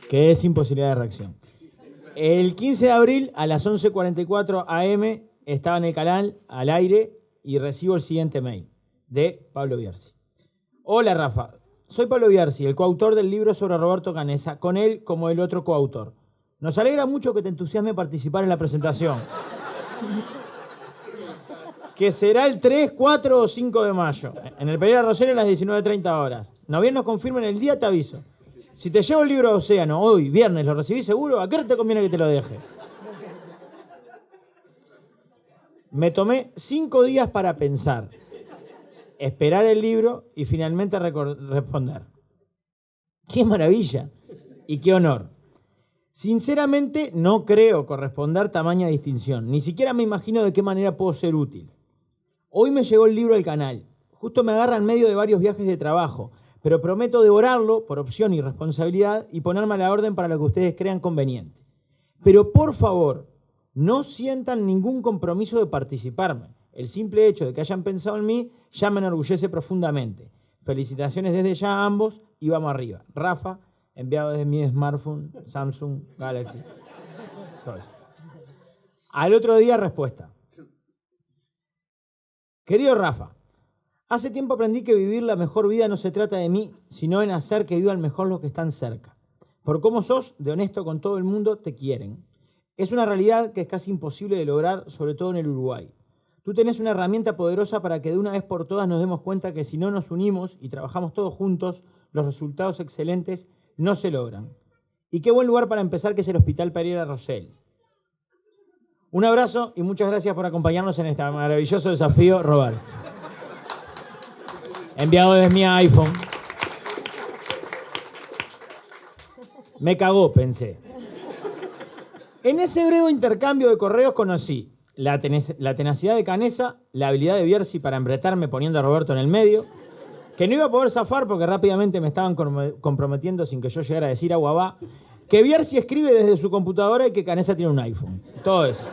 que es sin posibilidad de reacción. El 15 de abril a las 11:44 am estaba en el canal al aire y recibo el siguiente mail de Pablo Bierzi. Hola Rafa, soy Pablo Bierzi, el coautor del libro sobre Roberto Canessa, con él como el otro coautor. Nos alegra mucho que te entusiasme participar en la presentación, que será el 3, 4 o 5 de mayo, en el Pereira Rosell a las 19:30 horas. No bien nos confirmen el día, te aviso. Si te llevo el libro de Océano hoy, viernes, ¿lo recibís seguro? ¿A qué hora te conviene que te lo deje? Me tomé 5 días para pensar, esperar el libro y finalmente responder. ¡Qué maravilla! Y qué honor. Sinceramente, no creo corresponder tamaña distinción. Ni siquiera me imagino de qué manera puedo ser útil. Hoy me llegó el libro al canal. Justo me agarra en medio de varios viajes de trabajo, pero prometo devorarlo por opción y responsabilidad y ponerme a la orden para lo que ustedes crean conveniente. Pero por favor, no sientan ningún compromiso de participarme. El simple hecho de que hayan pensado en mí ya me enorgullece profundamente. Felicitaciones desde ya a ambos y vamos arriba. Rafa, enviado desde mi smartphone, Samsung Galaxy. Al otro día, respuesta. Querido Rafa, hace tiempo aprendí que vivir la mejor vida no se trata de mí, sino en hacer que vivan mejor los que están cerca. Por cómo sos de honesto con todo el mundo, te quieren. Es una realidad que es casi imposible de lograr, sobre todo en el Uruguay. Tú tenés una herramienta poderosa para que de una vez por todas nos demos cuenta que si no nos unimos y trabajamos todos juntos, los resultados excelentes no se logran. Y qué buen lugar para empezar que es el Hospital Pereira Rosell. Un abrazo y muchas gracias por acompañarnos en este maravilloso desafío, Roberto. Enviado desde mi iPhone. Me cagó, pensé. En ese breve intercambio de correos conocí la tenacidad de Canessa, la habilidad de Bierzi para embretarme poniendo a Roberto en el medio, que no iba a poder zafar porque rápidamente me estaban comprometiendo sin que yo llegara a decir agua va, que Bierzi escribe desde su computadora y que Canessa tiene un iPhone. Todo eso.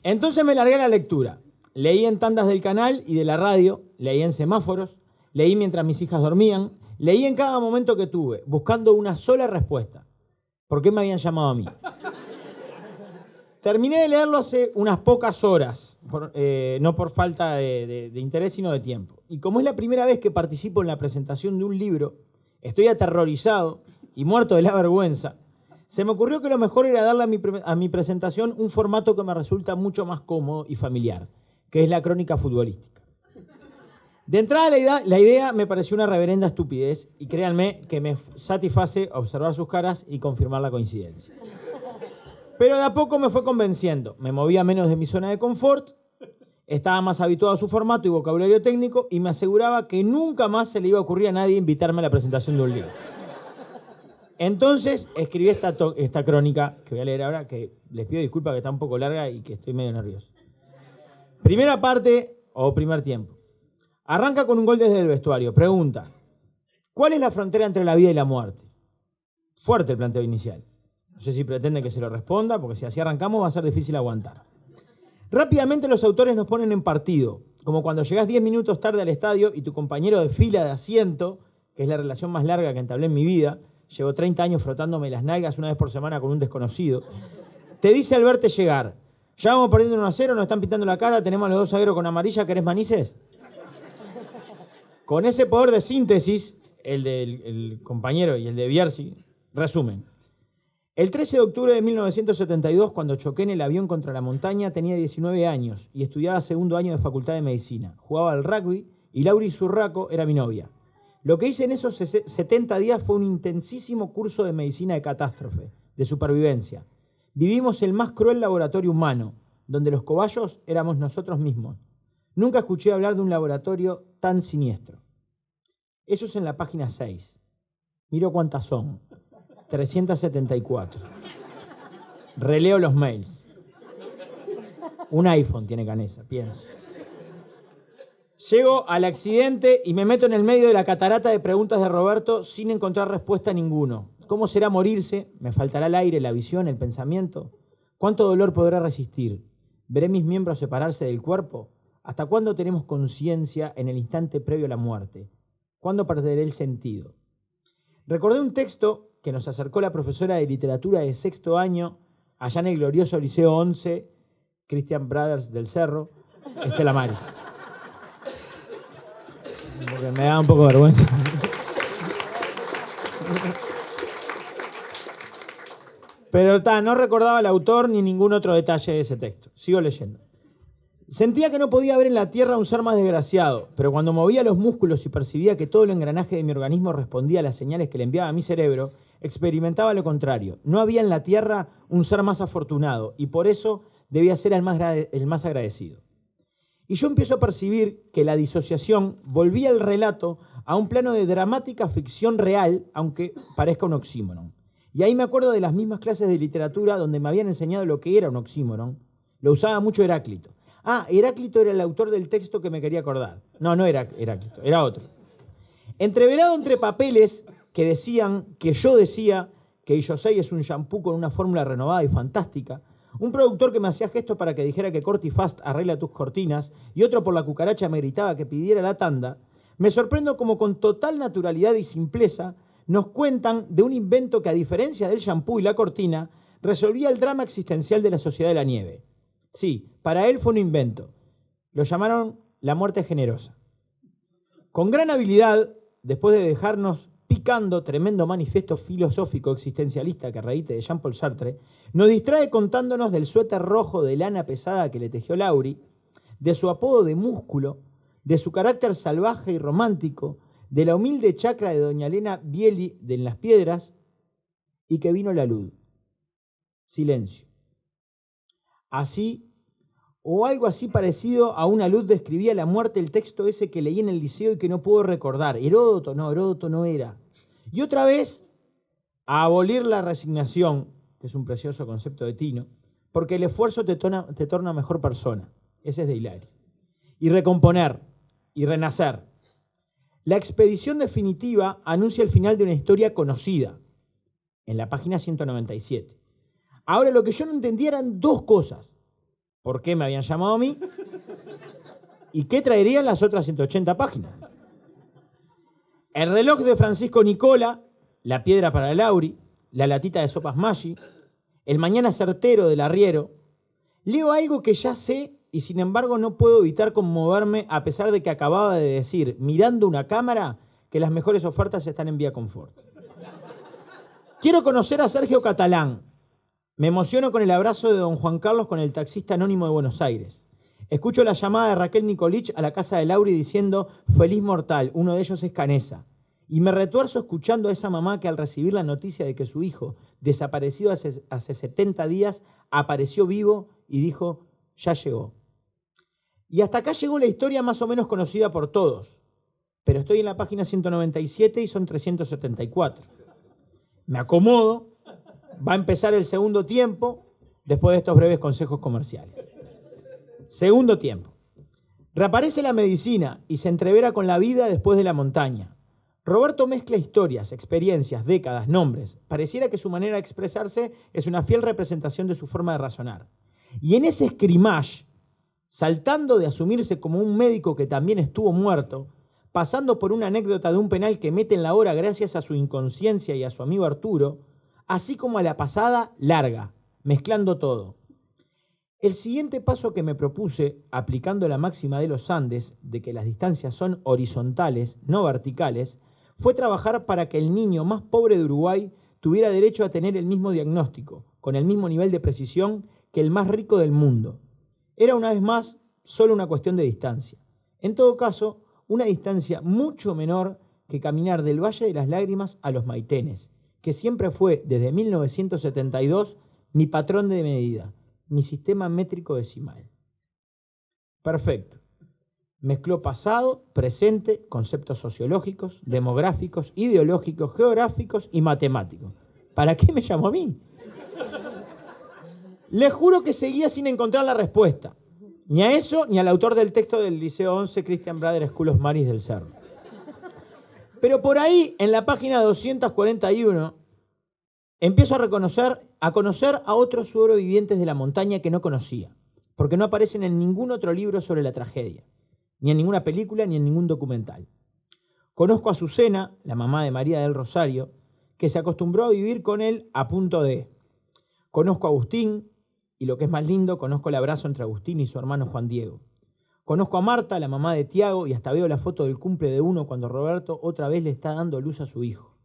Entonces me largué a la lectura. Leí en tandas del canal y de la radio, leí en semáforos, leí mientras mis hijas dormían, leí en cada momento que tuve, buscando una sola respuesta. ¿Por qué me habían llamado a mí? Terminé de leerlo hace unas pocas horas, no por falta de interés, sino de tiempo. Y como es la primera vez que participo en la presentación de un libro, estoy aterrorizado y muerto de la vergüenza. Se me ocurrió que lo mejor era darle a mi presentación un formato que me resulta mucho más cómodo y familiar, que es la crónica futbolística. De entrada la idea me pareció una reverenda estupidez y créanme que me satisface observar sus caras y confirmar la coincidencia. Pero de a poco me fue convenciendo, me movía menos de mi zona de confort, estaba más habituado a su formato y vocabulario técnico y me aseguraba que nunca más se le iba a ocurrir a nadie invitarme a la presentación de un libro. Entonces escribí esta crónica que voy a leer ahora, que les pido disculpas que está un poco larga y que estoy medio nervioso. Primera parte o primer tiempo. Arranca con un gol desde el vestuario. Pregunta, ¿cuál es la frontera entre la vida y la muerte? Fuerte el planteo inicial. No sé si pretende que se lo responda, porque si así arrancamos va a ser difícil aguantar. Rápidamente los autores nos ponen en partido, como cuando llegás 10 minutos tarde al estadio y tu compañero de fila de asiento, que es la relación más larga que entablé en mi vida, llevo 30 años frotándome las nalgas una vez por semana con un desconocido, te dice al verte llegar, ya vamos perdiendo 1-0, nos están pintando la cara, tenemos a los dos zagueros con amarilla, ¿querés manices? Con ese poder de síntesis, el del compañero y el de Bierzi, resumen. El 13 de octubre de 1972, cuando choqué en el avión contra la montaña, tenía 19 años y estudiaba segundo año de Facultad de Medicina. Jugaba al rugby y Lauri Zurraco era mi novia. Lo que hice en esos 70 días fue un intensísimo curso de medicina de catástrofe, de supervivencia. Vivimos el más cruel laboratorio humano, donde los cobayos éramos nosotros mismos. Nunca escuché hablar de un laboratorio tan siniestro. Eso es en la página 6. Miro cuántas son. 374. Releo los mails. Un iPhone tiene Canessa, pienso. Llego al accidente y me meto en el medio de la catarata de preguntas de Roberto sin encontrar respuesta a ninguno. ¿Cómo será morirse? ¿Me faltará el aire, la visión, el pensamiento? ¿Cuánto dolor podrá resistir? ¿Veré mis miembros separarse del cuerpo? ¿Hasta cuándo tenemos conciencia en el instante previo a la muerte? ¿Cuándo perderé el sentido? Recordé un texto que nos acercó la profesora de literatura de sexto año, allá en el glorioso Liceo 11, Christian Brothers del Cerro, Estela Maris. Porque me da un poco de vergüenza. Pero no recordaba el autor ni ningún otro detalle de ese texto. Sigo leyendo. Sentía que no podía ver en la tierra un ser más desgraciado, pero cuando movía los músculos y percibía que todo el engranaje de mi organismo respondía a las señales que le enviaba a mi cerebro, experimentaba lo contrario. No había en la tierra un ser más afortunado y por eso debía ser el más agradecido. Y yo empiezo a percibir que la disociación volvía el relato a un plano de dramática ficción real, aunque parezca un oxímoron. Y ahí me acuerdo de las mismas clases de literatura donde me habían enseñado lo que era un oxímoron. Lo usaba mucho Heráclito. Heráclito era el autor del texto que me quería acordar. No era Heráclito, era otro. Entreverado entre papeles que decían que yo decía que Illosei es un shampoo con una fórmula renovada y fantástica, un productor que me hacía gestos para que dijera que Cortifast arregla tus cortinas y otro por la cucaracha me gritaba que pidiera la tanda, me sorprendo como con total naturalidad y simpleza nos cuentan de un invento que, a diferencia del shampoo y la cortina, resolvía el drama existencial de la sociedad de la nieve. Sí, para él fue un invento. Lo llamaron la muerte generosa. Con gran habilidad, después de dejarnos picando tremendo manifiesto filosófico existencialista que reíte de Jean-Paul Sartre, nos distrae contándonos del suéter rojo de lana pesada que le tejió Lauri, de su apodo de músculo, de su carácter salvaje y romántico, de la humilde chacra de doña Elena Bieli de En las Piedras, y que vino la luz. Silencio. Así, o algo así parecido a una luz, describía la muerte el texto ese que leí en el liceo y que no puedo recordar. Heródoto no era. Y otra vez, a abolir la resignación, que es un precioso concepto de Tino, porque el esfuerzo te torna mejor persona. Ese es de Hilario. Y recomponer, y renacer. La expedición definitiva anuncia el final de una historia conocida, en la página 197. Ahora, lo que yo no entendía eran dos cosas. ¿Por qué me habían llamado a mí? ¿Y qué traerían las otras 180 páginas? El reloj de Francisco Nicola, la piedra para Lauri, la latita de sopas Maggi, el mañana certero del arriero. Leo algo que ya sé y sin embargo no puedo evitar conmoverme a pesar de que acababa de decir, mirando una cámara, que las mejores ofertas están en Vía Confort. Quiero conocer a Sergio Catalán. Me emociono con el abrazo de don Juan Carlos con el taxista anónimo de Buenos Aires. Escucho la llamada de Raquel Nicolich a la casa de Lauri diciendo feliz mortal, uno de ellos es Canesa. Y me retuerzo escuchando a esa mamá que al recibir la noticia de que su hijo, desaparecido hace 70 días, apareció vivo y dijo, ya llegó. Y hasta acá llegó la historia más o menos conocida por todos. Pero estoy en la página 197 y son 374. Me acomodo. Va a empezar el segundo tiempo después de estos breves consejos comerciales. Segundo tiempo. Reaparece la medicina y se entrevera con la vida después de la montaña. Roberto mezcla historias, experiencias, décadas, nombres. Pareciera que su manera de expresarse es una fiel representación de su forma de razonar. Y en ese scrimmage, saltando de asumirse como un médico que también estuvo muerto, pasando por una anécdota de un penal que mete en la hora gracias a su inconsciencia y a su amigo Arturo, así como a la pasada larga, mezclando todo. El siguiente paso que me propuse, aplicando la máxima de los Andes, de que las distancias son horizontales, no verticales, fue trabajar para que el niño más pobre de Uruguay tuviera derecho a tener el mismo diagnóstico, con el mismo nivel de precisión que el más rico del mundo. Era una vez más solo una cuestión de distancia. En todo caso, una distancia mucho menor que caminar del Valle de las Lágrimas a los Maitenes, que siempre fue, desde 1972, mi patrón de medida, mi sistema métrico decimal. Perfecto. Mezcló pasado, presente, conceptos sociológicos, demográficos, ideológicos, geográficos y matemáticos. ¿Para qué me llamó a mí? Le juro que seguía sin encontrar la respuesta. Ni a eso, ni al autor del texto del Liceo 11, Christian Brothers School of Maris del Cerro. Pero por ahí, en la página 241, empiezo a conocer a otros sobrevivientes de la montaña que no conocía, porque no aparecen en ningún otro libro sobre la tragedia, ni en ninguna película, ni en ningún documental. Conozco a Azucena, la mamá de María del Rosario, que se acostumbró a vivir con él a punto de. Conozco a Agustín, y lo que es más lindo, conozco el abrazo entre Agustín y su hermano Juan Diego. Conozco a Marta, la mamá de Tiago, y hasta veo la foto del cumple de uno cuando Roberto otra vez le está dando luz a su hijo.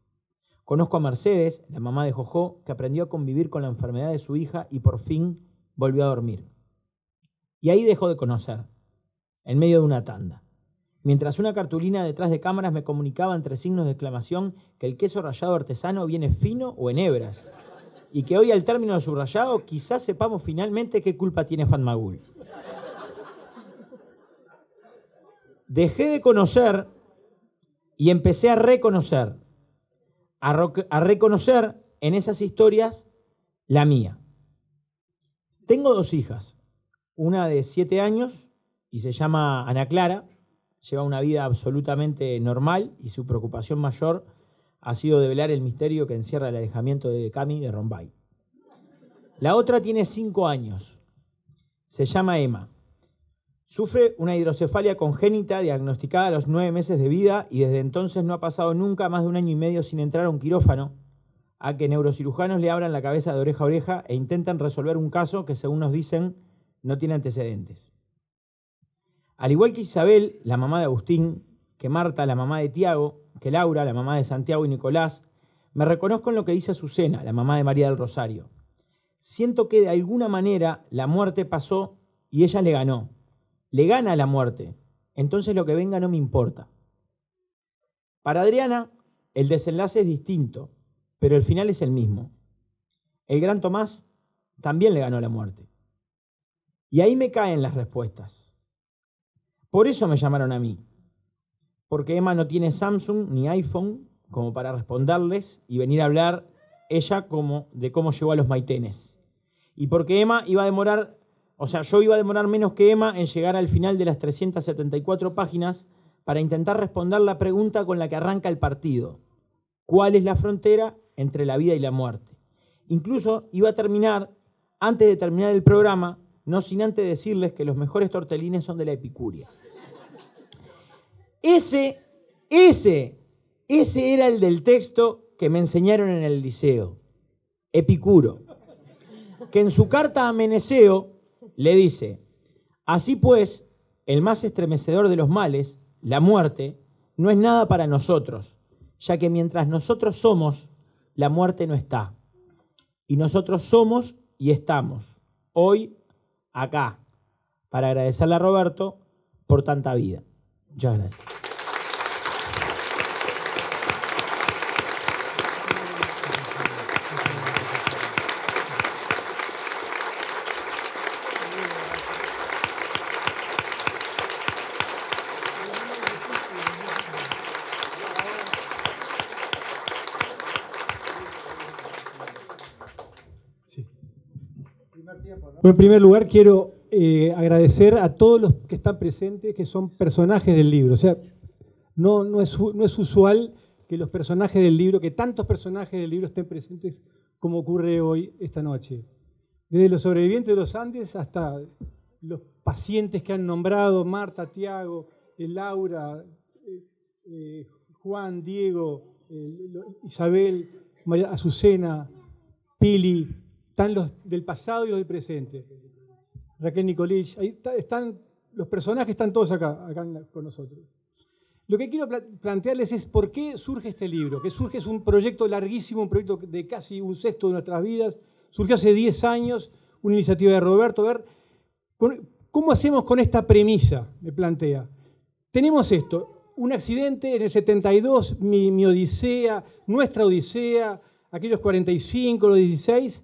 Conozco a Mercedes, la mamá de Jojó, que aprendió a convivir con la enfermedad de su hija y por fin volvió a dormir. Y ahí dejó de conocer, en medio de una tanda. Mientras una cartulina detrás de cámaras me comunicaba entre signos de exclamación que el queso rallado artesano viene fino o en hebras, y que hoy al término de su rallado quizás sepamos finalmente qué culpa tiene Fatmagul. Dejé de conocer y empecé a reconocer. A reconocer en esas historias la mía. Tengo 2 hijas, una de 7 años y se llama Ana Clara, lleva una vida absolutamente normal y su preocupación mayor ha sido develar el misterio que encierra el alejamiento de Cami de Rombay. La otra tiene 5 años, se llama Emma. Sufre una hidrocefalia congénita diagnosticada a los 9 meses de vida y desde entonces no ha pasado nunca más de 1 año y medio sin entrar a un quirófano, a que neurocirujanos le abran la cabeza de oreja a oreja e intenten resolver un caso que, según nos dicen, no tiene antecedentes. Al igual que Isabel, la mamá de Agustín, que Marta, la mamá de Tiago, que Laura, la mamá de Santiago y Nicolás, me reconozco en lo que dice Azucena, la mamá de María del Rosario. Siento que de alguna manera la muerte pasó y ella le ganó. Le gana a la muerte, entonces lo que venga no me importa. Para Adriana, el desenlace es distinto, pero el final es el mismo. El gran Tomás también le ganó a la muerte. Y ahí me caen las respuestas. Por eso me llamaron a mí, porque Emma no tiene Samsung ni iPhone como para responderles y venir a hablar ella de cómo llegó a los Maitenes. Y porque Emma iba a demorar... yo iba a demorar menos que Emma en llegar al final de las 374 páginas para intentar responder la pregunta con la que arranca el partido. ¿Cuál es la frontera entre la vida y la muerte? Incluso iba a terminar, antes de terminar el programa, no sin antes decirles que los mejores tortelines son de la Epicuria. Ese era el del texto que me enseñaron en el liceo. Epicuro. Que en su carta a Meneceo le dice: así pues, el más estremecedor de los males, la muerte, no es nada para nosotros, ya que mientras nosotros somos, la muerte no está. Y nosotros somos y estamos, hoy, acá, para agradecerle a Roberto por tanta vida. Muchas gracias. Bueno, en primer lugar, quiero agradecer a todos los que están presentes, que son personajes del libro. O sea, no es usual que los personajes del libro, que tantos personajes del libro estén presentes como ocurre hoy, esta noche. Desde los sobrevivientes de los Andes hasta los pacientes que han nombrado, Marta, Tiago, Laura, Juan, Diego, Isabel, María Azucena, Pili. Están los del pasado y los del presente. Raquel Nicolich, ahí están, los personajes están todos acá con nosotros. Lo que quiero plantearles es por qué surge este libro. Que surge es un proyecto larguísimo, un proyecto de casi un sexto de nuestras vidas. Surgió hace 10 años, una iniciativa de Roberto. A ver, ¿cómo hacemos con esta premisa? Me plantea. Tenemos esto, un accidente en el 72, mi odisea, nuestra odisea, aquellos 45, los 16...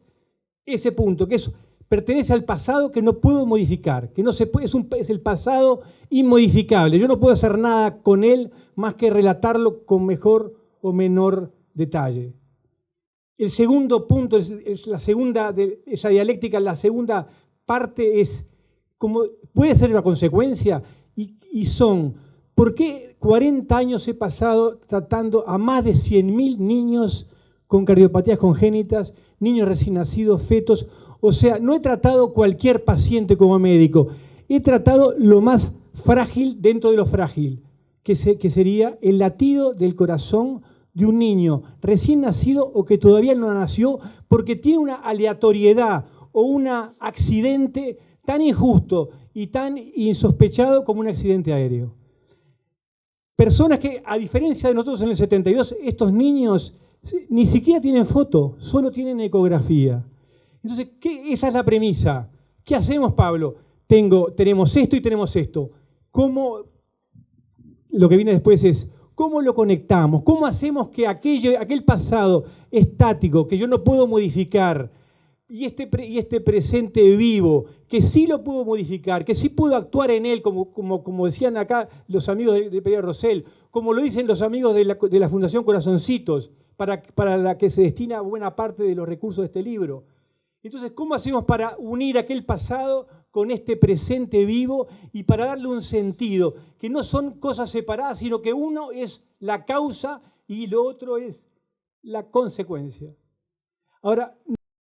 Ese punto, que pertenece al pasado que no puedo modificar, que no se puede, es el pasado inmodificable. Yo no puedo hacer nada con él más que relatarlo con mejor o menor detalle. El segundo punto es la segunda de esa dialéctica, la segunda parte es como puede ser una consecuencia y son, ¿por qué 40 años he pasado tratando a más de 100.000 niños con cardiopatías congénitas, niños recién nacidos, fetos? O sea, no he tratado cualquier paciente como médico, he tratado lo más frágil dentro de lo frágil, que sería el latido del corazón de un niño recién nacido o que todavía no nació porque tiene una aleatoriedad o un accidente tan injusto y tan insospechado como un accidente aéreo. Personas que, a diferencia de nosotros en el 72, estos niños ni siquiera tienen foto, solo tienen ecografía. Entonces, esa es la premisa. ¿Qué hacemos, Pablo? Tenemos esto y tenemos esto. ¿Cómo? Lo que viene después es, ¿cómo lo conectamos? ¿Cómo hacemos que aquel pasado estático, que yo no puedo modificar, y este presente vivo, que sí lo puedo modificar, que sí puedo actuar en él, como decían acá los amigos de Pereira Rosell, como lo dicen los amigos de la Fundación Corazoncitos, para la que se destina buena parte de los recursos de este libro? Entonces, ¿cómo hacemos para unir aquel pasado con este presente vivo y para darle un sentido? Que no son cosas separadas, sino que uno es la causa y lo otro es la consecuencia. Ahora,